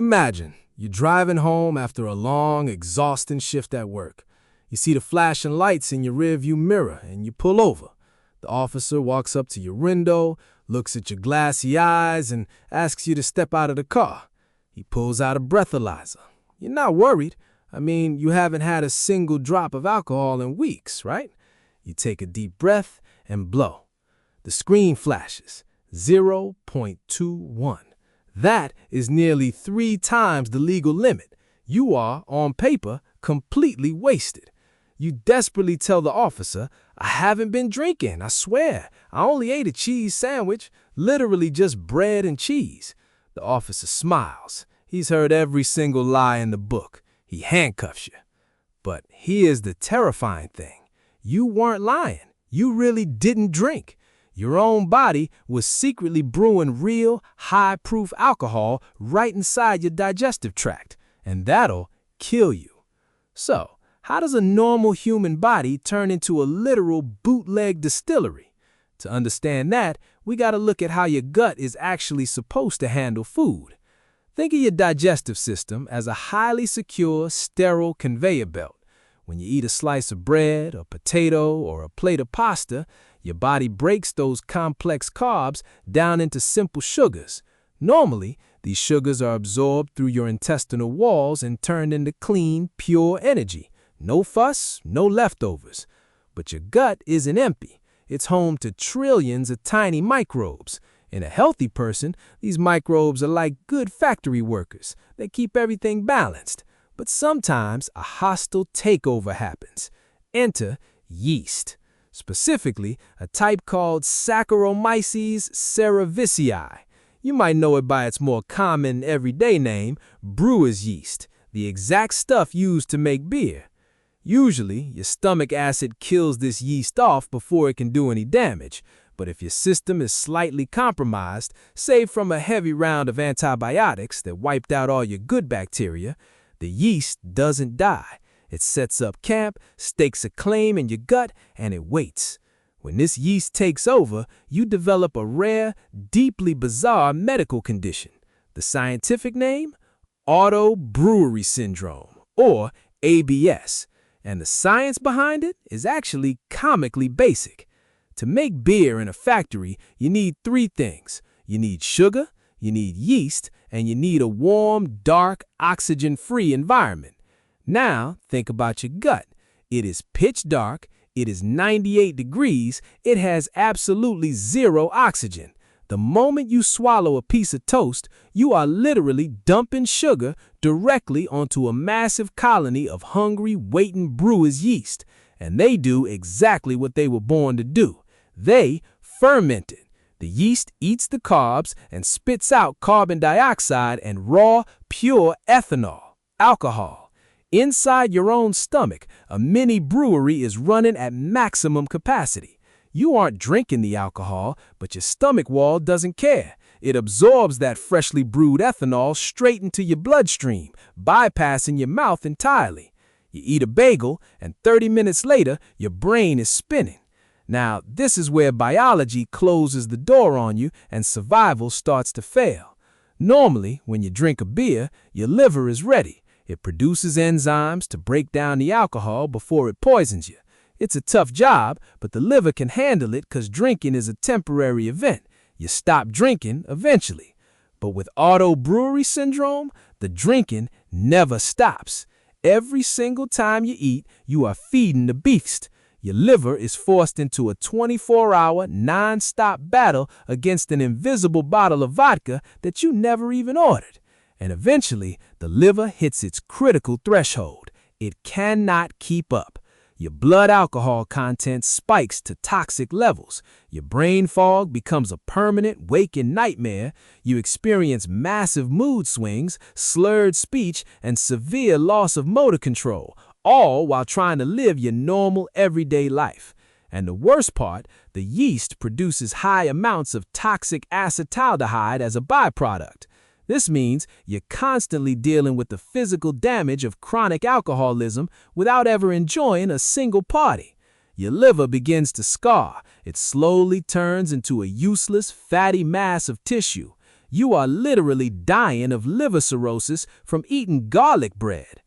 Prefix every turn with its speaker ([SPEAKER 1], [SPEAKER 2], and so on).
[SPEAKER 1] Imagine you're driving home after a long, exhausting shift at work. You see the flashing lights in your rearview mirror and you pull over. The officer walks up to your window, looks at your glassy eyes, and asks you to step out of the car. He pulls out a breathalyzer. You're not worried. You haven't had a single drop of alcohol in weeks, right? You take a deep breath and blow. The screen flashes, 0.21. That is nearly 3 times the legal limit. You are, on paper, completely wasted. You desperately tell the officer, "I haven't been drinking, I swear. I only ate a cheese sandwich, literally just bread and cheese." The officer smiles. He's heard every single lie in the book. He handcuffs you. But here's the terrifying thing. You weren't lying. You really didn't drink. Your own body was secretly brewing real, high-proof alcohol right inside your digestive tract, and that'll kill you. So, how does a normal human body turn into a literal bootleg distillery? To understand that, we gotta look at how your gut is actually supposed to handle food. Think of your digestive system as a highly secure, sterile conveyor belt. When you eat a slice of bread, a potato, or a plate of pasta, your body breaks those complex carbs down into simple sugars. Normally, these sugars are absorbed through your intestinal walls and turned into clean, pure energy. No fuss, no leftovers. But your gut isn't empty. It's home to trillions of tiny microbes. In a healthy person, these microbes are like good factory workers. They keep everything balanced. But sometimes a hostile takeover happens. Enter yeast. Specifically, a type called Saccharomyces cerevisiae. You might know it by its more common, everyday name, brewer's yeast, the exact stuff used to make beer. Usually, your stomach acid kills this yeast off before it can do any damage. But if your system is slightly compromised, say from a heavy round of antibiotics that wiped out all your good bacteria, the yeast doesn't die. It sets up camp, stakes a claim in your gut, and it waits. When this yeast takes over, you develop a rare, deeply bizarre medical condition. The scientific name? Auto-Brewery Syndrome, or ABS. And the science behind it is actually comically basic. To make beer in a factory, you need 3 things. You need sugar, you need yeast, and you need a warm, dark, oxygen-free environment. Now, think about your gut. It is pitch dark, it is 98 degrees, it has absolutely 0 oxygen. The moment you swallow a piece of toast, you are literally dumping sugar directly onto a massive colony of hungry, waiting brewer's yeast. And they do exactly what they were born to do. They ferment it. The yeast eats the carbs and spits out carbon dioxide and raw, pure ethanol, alcohol. Inside your own stomach, a mini brewery is running at maximum capacity. You aren't drinking the alcohol, but your stomach wall doesn't care. It absorbs that freshly brewed ethanol straight into your bloodstream, bypassing your mouth entirely. You eat a bagel, and 30 minutes later, your brain is spinning. Now, this is where biology closes the door on you and survival starts to fail. Normally, when you drink a beer, your liver is ready. It produces enzymes to break down the alcohol before it poisons you. It's a tough job, but the liver can handle it because drinking is a temporary event. You stop drinking eventually. But with Auto-Brewery Syndrome, the drinking never stops. Every single time you eat, you are feeding the beast. Your liver is forced into a 24-hour, non-stop battle against an invisible bottle of vodka that you never even ordered. And eventually, the liver hits its critical threshold. It cannot keep up. Your blood alcohol content spikes to toxic levels. Your brain fog becomes a permanent waking nightmare. You experience massive mood swings, slurred speech, and severe loss of motor control, all while trying to live your normal everyday life. And the worst part, the yeast produces high amounts of toxic acetaldehyde as a byproduct. This means you're constantly dealing with the physical damage of chronic alcoholism without ever enjoying a single party. Your liver begins to scar. It slowly turns into a useless, fatty mass of tissue. You are literally dying of liver cirrhosis from eating garlic bread.